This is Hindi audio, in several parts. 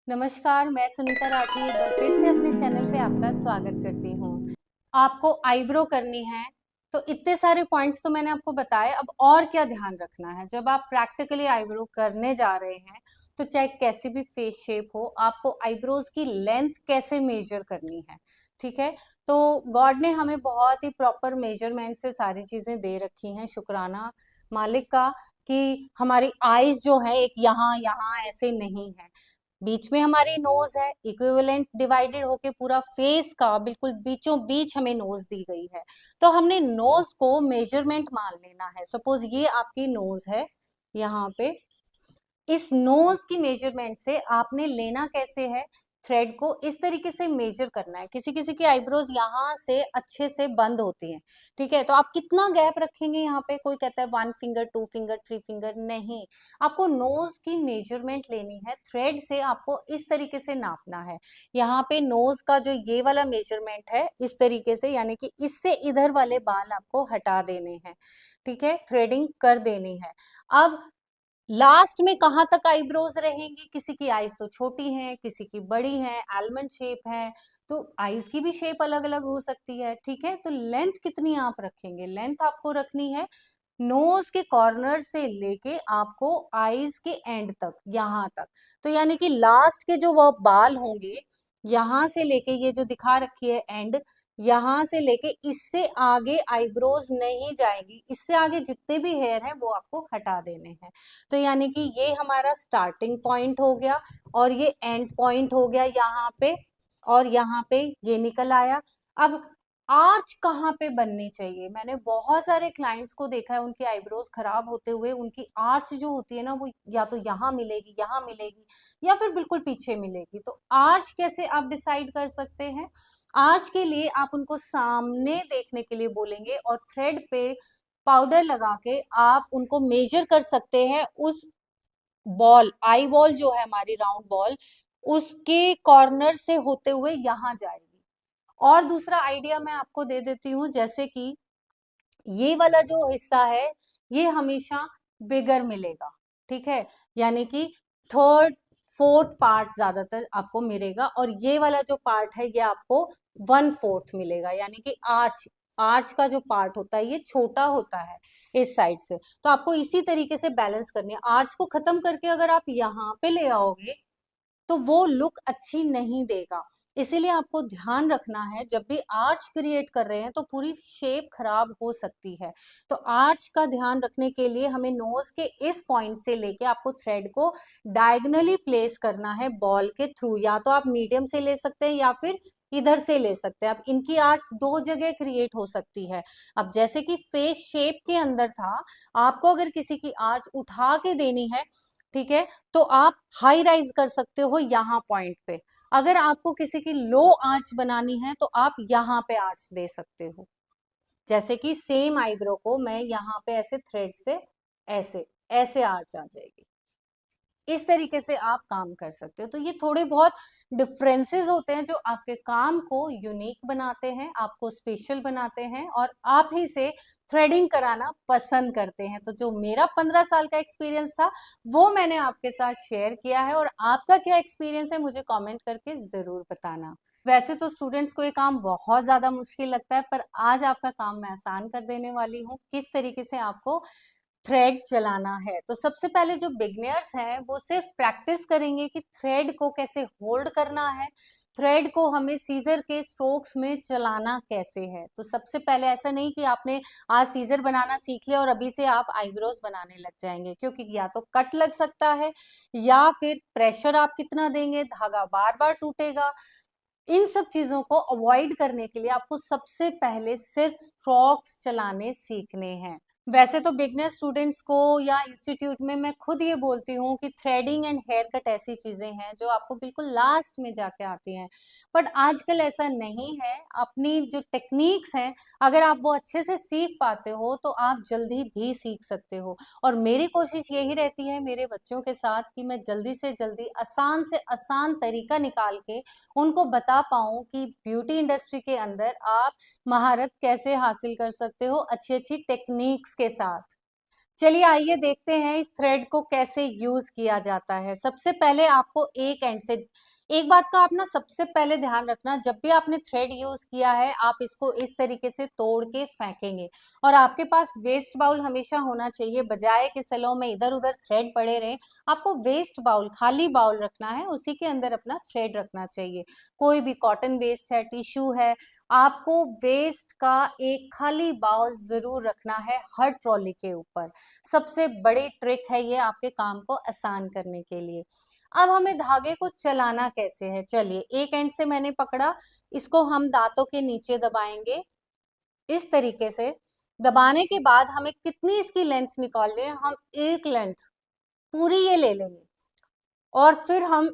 नमस्कार, मैं सुनीता राठी एक बार फिर से अपने चैनल पे आपका स्वागत करती हूँ। आपको आईब्रो करनी है, तो इतने सारे पॉइंट्स तो मैंने आपको बताए, अब और क्या ध्यान रखना है? जब आप प्रैक्टिकली आईब्रो करने जा रहे हैं, तो चाहे कैसी भी फेस शेप हो, आपको आईब्रोज की लेंथ कैसे मेजर करनी है, ठीक है? तो गॉड ने हमें बहुत ही प्रॉपर मेजरमेंट से सारी चीज़ें दे रखी हैं, शुक्राना मालिक का कि हमारी आईज़ जो है एक यहाँ ऐसे नहीं है। बीच में हमारी नोज है, इक्विवेलेंट डिवाइडेड होके पूरा फेस का बिल्कुल बीचों बीच हमें नोज दी गई है। तो हमने नोज को मेजरमेंट मान लेना है। सपोज ये आपकी नोज है, यहाँ पे इस नोज की मेजरमेंट से आपने लेना कैसे है, थ्रेड को इस तरीके से मेजर करना है। किसी किसी की आईब्रोज यहाँ से अच्छे से बंद होती हैं, ठीक है? तो आप कितना गैप रखेंगे यहाँ पे? कोई कहता है 1 फिंगर, 2 फिंगर, 3 फिंगर, नहीं। आपको नोज की मेजरमेंट लेनी है, थ्रेड से आपको इस तरीके से नापना है। यहाँ पे नोज का जो ये वाला मेजरमेंट है इस तरीके से, यानी कि इससे इधर वाले बाल आपको हटा देने हैं, ठीक है? थ्रेडिंग कर देनी है। अब लास्ट में कहाँ तक आईब्रोज रहेंगी? किसी की आईज तो छोटी हैं, किसी की बड़ी हैं, आलमंड शेप है, तो आईज की भी शेप अलग अलग हो सकती है, ठीक है? तो लेंथ कितनी आप रखेंगे? लेंथ आपको रखनी है नोज के कॉर्नर से लेके आपको आईज के एंड तक, यहाँ तक। तो यानी कि लास्ट के जो वो बाल होंगे, यहाँ से लेके ये जो दिखा रखी है एंड, यहाँ से लेके इससे आगे आईब्रोज नहीं जाएगी, इससे आगे जितने भी हेयर हैं वो आपको हटा देने हैं। तो यानी कि ये हमारा स्टार्टिंग पॉइंट हो गया और ये एंड पॉइंट हो गया यहाँ पे, और यहाँ पे ये निकल आया। अब आर्च कहाँ पे बननी चाहिए? मैंने बहुत सारे क्लाइंट्स को देखा है, उनकी आईब्रोज खराब होते हुए उनकी आर्च जो होती है ना, वो या तो यहाँ मिलेगी या फिर बिल्कुल पीछे मिलेगी। तो आर्च कैसे आप डिसाइड कर सकते हैं? आर्च के लिए आप उनको सामने देखने के लिए बोलेंगे और थ्रेड पे पाउडर लगा के आप उनको मेजर कर सकते हैं। उस बॉल, आई बॉल जो है हमारी राउंड बॉल, उसके कॉर्नर से होते हुए यहाँ जाएगी। और दूसरा आइडिया मैं आपको दे देती हूँ, जैसे कि ये वाला जो हिस्सा है ये हमेशा बिगर मिलेगा, ठीक है? यानी कि थर्ड फोर्थ पार्ट ज्यादातर आपको मिलेगा, और ये वाला जो पार्ट है ये आपको 1/4 मिलेगा। यानी कि आर्च आर्च का जो पार्ट होता है ये छोटा होता है इस साइड से। तो आपको इसी तरीके से बैलेंस करनी है। आर्च को खत्म करके अगर आप यहाँ पे ले आओगे तो वो लुक अच्छी नहीं देगा। इसीलिए आपको ध्यान रखना है, जब भी आर्च क्रिएट कर रहे हैं तो पूरी शेप खराब हो सकती है। तो आर्च का ध्यान रखने के लिए हमें नोज के इस पॉइंट से लेके आपको थ्रेड को डायगनली प्लेस करना है बॉल के थ्रू। या तो आप मीडियम से ले सकते हैं या फिर इधर से ले सकते हैं। अब इनकी आर्च दो जगह क्रिएट हो सकती है। अब जैसे कि फेस शेप के अंदर था, आपको अगर किसी की आर्च उठा के देनी है, ठीक है, तो आप हाई राइज कर सकते हो यहाँ पॉइंट पे। अगर आपको किसी की लो आर्च बनानी है तो आप यहाँ पे आर्च दे सकते हो। जैसे कि सेम आईब्रो को मैं यहाँ पे ऐसे थ्रेड से ऐसे ऐसे आर्च आ जाएगी। इस तरीके से आप काम कर सकते हो। तो ये थोड़े बहुत डिफरेंसेस होते हैं जो आपके काम को यूनिक बनाते हैं, आपको स्पेशल बनाते हैं, और आप ही से थ्रेडिंग कराना पसंद करते हैं। तो जो मेरा 15 साल का एक्सपीरियंस था वो मैंने आपके साथ शेयर किया है, और आपका क्या एक्सपीरियंस है मुझे कमेंट करके जरूर बताना। वैसे तो स्टूडेंट्स को ये काम बहुत ज्यादा मुश्किल लगता है, पर आज आपका काम मैं आसान कर देने वाली हूँ, किस तरीके से आपको थ्रेड चलाना है। तो सबसे पहले जो बिगनर्स हैं वो सिर्फ प्रैक्टिस करेंगे कि थ्रेड को कैसे होल्ड करना है, थ्रेड को हमें सीजर के स्ट्रोक्स में चलाना कैसे है। तो सबसे पहले ऐसा नहीं कि आपने आज सीजर बनाना सीख लिया और अभी से आप आईब्रोज बनाने लग जाएंगे, क्योंकि या तो कट लग सकता है या फिर प्रेशर आप कितना देंगे, धागा बार बार टूटेगा। इन सब चीजों को अवॉइड करने के लिए आपको सबसे पहले सिर्फ स्ट्रोक्स चलाने सीखने हैं। वैसे तो बिगनर स्टूडेंट्स को या इंस्टीट्यूट में मैं खुद ये बोलती हूँ कि थ्रेडिंग एंड हेयर कट ऐसी चीजें हैं जो आपको बिल्कुल लास्ट में जाके आती हैं, बट आजकल ऐसा नहीं है। अपनी जो टेक्निक्स हैं, अगर आप वो अच्छे से सीख पाते हो तो आप जल्दी भी सीख सकते हो। और मेरी कोशिश यही रहती है मेरे बच्चों के साथ कि मैं जल्दी से जल्दी आसान से आसान तरीका निकाल के उनको बता पाऊं कि ब्यूटी इंडस्ट्री के अंदर आप महारत कैसे हासिल कर सकते हो अच्छी अच्छी टेक्निक्स के साथ। चलिए आइए देखते हैं इस थ्रेड को कैसे यूज किया जाता है। सबसे पहले आपको एक एंड से, एक बात का आप ना सबसे पहले ध्यान रखना, जब भी आपने थ्रेड यूज किया है आप इसको इस तरीके से तोड़ के फेंकेंगे, और आपके पास वेस्ट बाउल हमेशा होना चाहिए। बजाय कि सैलो में इधर उधर थ्रेड पड़े रहे, आपको वेस्ट बाउल, खाली बाउल रखना है, उसी के अंदर अपना थ्रेड रखना चाहिए। कोई भी कॉटन वेस्ट है, टिश्यू है, आपको वेस्ट का एक खाली बाउल जरूर रखना है हर ट्रॉली के ऊपर। सबसे बड़ी ट्रिक है ये आपके काम को आसान करने के लिए। अब हमें धागे को चलाना कैसे है, चलिए एक एंड से मैंने पकड़ा, इसको हम दांतों के नीचे दबाएंगे इस तरीके से। दबाने के बाद हमें कितनी इसकी लेंथ निकालनी है, हम एक लेंथ पूरी ये ले लेंगे, और फिर हम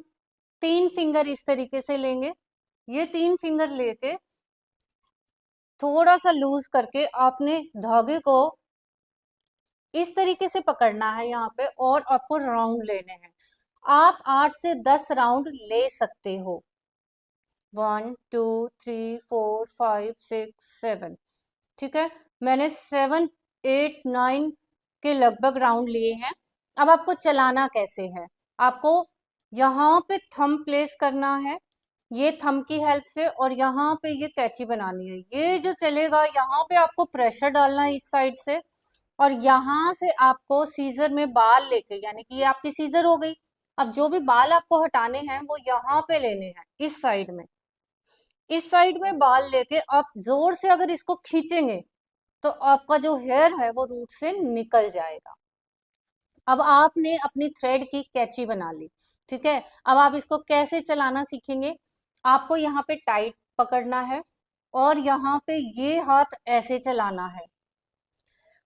3 फिंगर इस तरीके से लेंगे। ये 3 फिंगर लेके थोड़ा सा लूज करके आपने धागे को इस तरीके से पकड़ना है यहाँ पे, और आपको राउंड लेने हैं। आप 8 से 10 राउंड ले सकते हो। 1 2 3 4 5 6 7, ठीक है, मैंने 7 8 9 के लगभग राउंड लिए हैं। अब आपको चलाना कैसे है, आपको यहाँ पे थंब प्लेस करना है, ये थंब की हेल्प से, और यहाँ पे ये कैंची बनानी है। ये जो चलेगा, यहाँ पे आपको प्रेशर डालना है इस साइड से, और यहाँ से आपको सीजर में बाल लेके, यानी कि ये आपकी सीजर हो गई। अब जो भी बाल आपको हटाने हैं वो यहाँ पे लेने हैं, इस साइड में। इस साइड में बाल लेके आप जोर से अगर इसको खींचेंगे तो आपका जो हेयर है वो रूट से निकल जाएगा। अब आपने अपनी थ्रेड की कैची बना ली, ठीक है। अब आप इसको कैसे चलाना सीखेंगे, आपको यहाँ पे टाइट पकड़ना है, और यहाँ पे ये हाथ ऐसे चलाना है।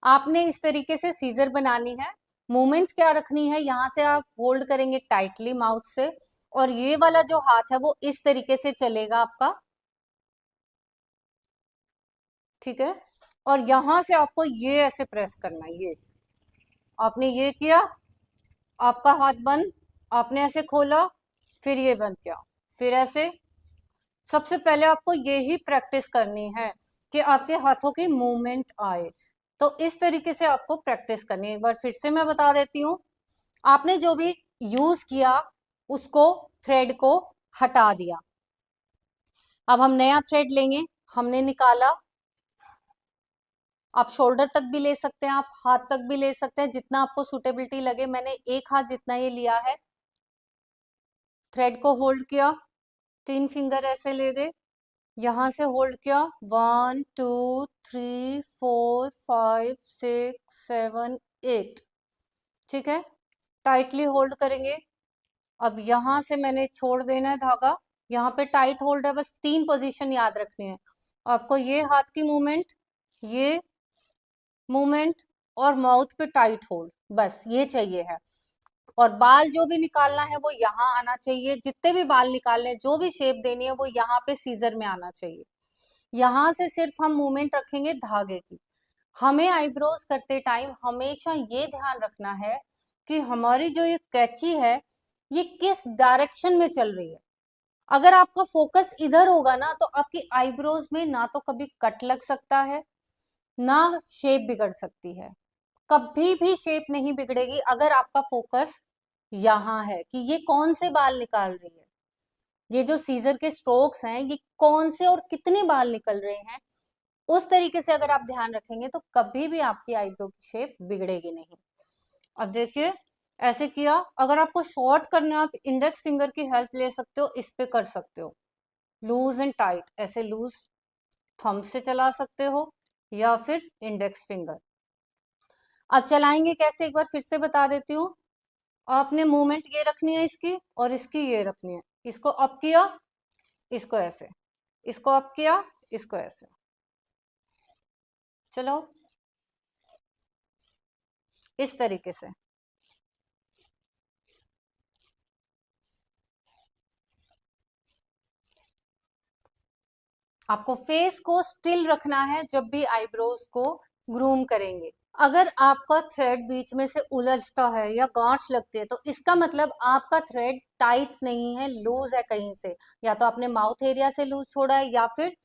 आपने इस तरीके से सीजर बनानी है। मूवमेंट क्या रखनी है, यहाँ से आप होल्ड करेंगे टाइटली माउथ से, और ये वाला जो हाथ है वो इस तरीके से चलेगा आपका, ठीक है। और यहाँ से आपको ये ऐसे प्रेस करना है, ये आपने ये किया, आपका हाथ बंद, आपने ऐसे खोला, फिर ये बंद किया, फिर ऐसे। सबसे पहले आपको ये ही प्रैक्टिस करनी है कि आपके हाथों की मूवमेंट आए। तो इस तरीके से आपको प्रैक्टिस करनी है। एक बार फिर से मैं बता देती हूँ, आपने जो भी यूज किया उसको, थ्रेड को हटा दिया। अब हम नया थ्रेड लेंगे, हमने निकाला, आप शोल्डर तक भी ले सकते हैं, आप हाथ तक भी ले सकते हैं, जितना आपको सुटेबिलिटी लगे। मैंने एक हाथ जितना ये लिया है। थ्रेड को होल्ड किया, 3 फिंगर ऐसे ले गए, यहां से होल्ड किया, 1 2 3 4 5 6 7 8, ठीक है, टाइटली होल्ड करेंगे। अब यहां से मैंने छोड़ देना है धागा, यहाँ पे टाइट होल्ड है, बस 3 पोजीशन याद रखनी है आपको। ये हाथ की मूवमेंट, ये मूवमेंट, और माउथ पे टाइट होल्ड, बस ये चाहिए है। और बाल जो भी निकालना है वो यहाँ आना चाहिए, जितने भी बाल निकालने, जो भी शेप देनी है वो यहाँ पे सीजर में आना चाहिए। यहाँ से सिर्फ हम मूवमेंट रखेंगे धागे की। हमें आईब्रोज करते टाइम हमेशा ये ध्यान रखना है कि हमारी जो ये कैंची है ये किस डायरेक्शन में चल रही है। अगर आपका फोकस इधर होगा ना, तो आपकी आईब्रोज में ना तो कभी कट लग सकता है, ना शेप बिगड़ सकती है। कभी भी शेप नहीं बिगड़ेगी अगर आपका फोकस यहाँ है कि ये कौन से बाल निकाल रही है, ये जो सीजर के स्ट्रोक्स हैं ये कौन से और कितने बाल निकल रहे हैं। उस तरीके से अगर आप ध्यान रखेंगे तो कभी भी आपकी आईब्रो की शेप बिगड़ेगी नहीं। अब देखिए, ऐसे किया। अगर आपको शॉर्ट करना है, आप इंडेक्स फिंगर की हेल्प ले सकते हो, इस पे कर सकते हो लूज एंड टाइट, ऐसे लूज थंब से चला सकते हो या फिर इंडेक्स फिंगर। अब चलाएंगे कैसे, एक बार फिर से बता देती हूँ। आपने मूवमेंट ये रखनी है इसकी, और इसकी ये रखनी है। इसको अप किया, इसको ऐसे, इसको अप किया, इसको ऐसे। चलो इस तरीके से। आपको फेस को स्टिल रखना है जब भी आईब्रोज को ग्रूम करेंगे। अगर आपका थ्रेड बीच में से उलझता है या गांठ लगती है, तो इसका मतलब आपका थ्रेड टाइट नहीं है, लूज है कहीं से। या तो आपने माउथ एरिया से लूज छोड़ा है, या फिर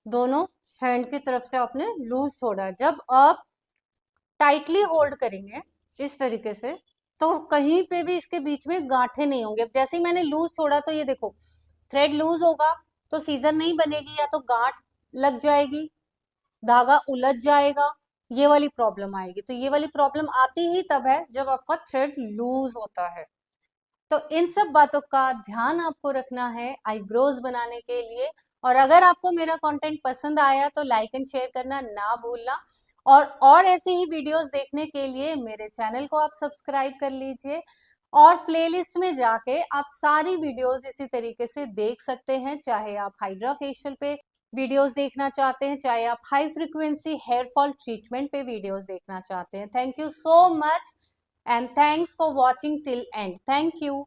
दोनों हैंड की तरफ से आपने लूज छोड़ा है। जब आप टाइटली होल्ड करेंगे इस तरीके से, तो कहीं पे भी इसके बीच में गांठें नहीं होंगे। अब जैसे ही मैंने लूज छोड़ा तो ये देखो थ्रेड लूज होगा तो सीजन नहीं बनेगी, या तो गांठ लग जाएगी, धागा उलझ जाएगा, ये वाली प्रॉब्लम आएगी। तो ये वाली प्रॉब्लम आती ही तब है जब आपका थ्रेड लूज होता है। तो इन सब बातों का ध्यान आपको रखना है आईब्रोज बनाने के लिए। और अगर आपको मेरा कंटेंट पसंद आया तो लाइक एंड शेयर करना ना भूलना, और ऐसे ही वीडियोस देखने के लिए मेरे चैनल को आप सब्सक्राइब कर लीजिए, और प्लेलिस्ट में जाके आप सारी वीडियोस इसी तरीके से देख सकते हैं, चाहे आप हाइड्रा फेशियल पे वीडियोस देखना चाहते हैं, चाहे आप high frequency hair fall treatment पे वीडियोस देखना चाहते हैं। Thank you so much and thanks for watching till end. Thank you.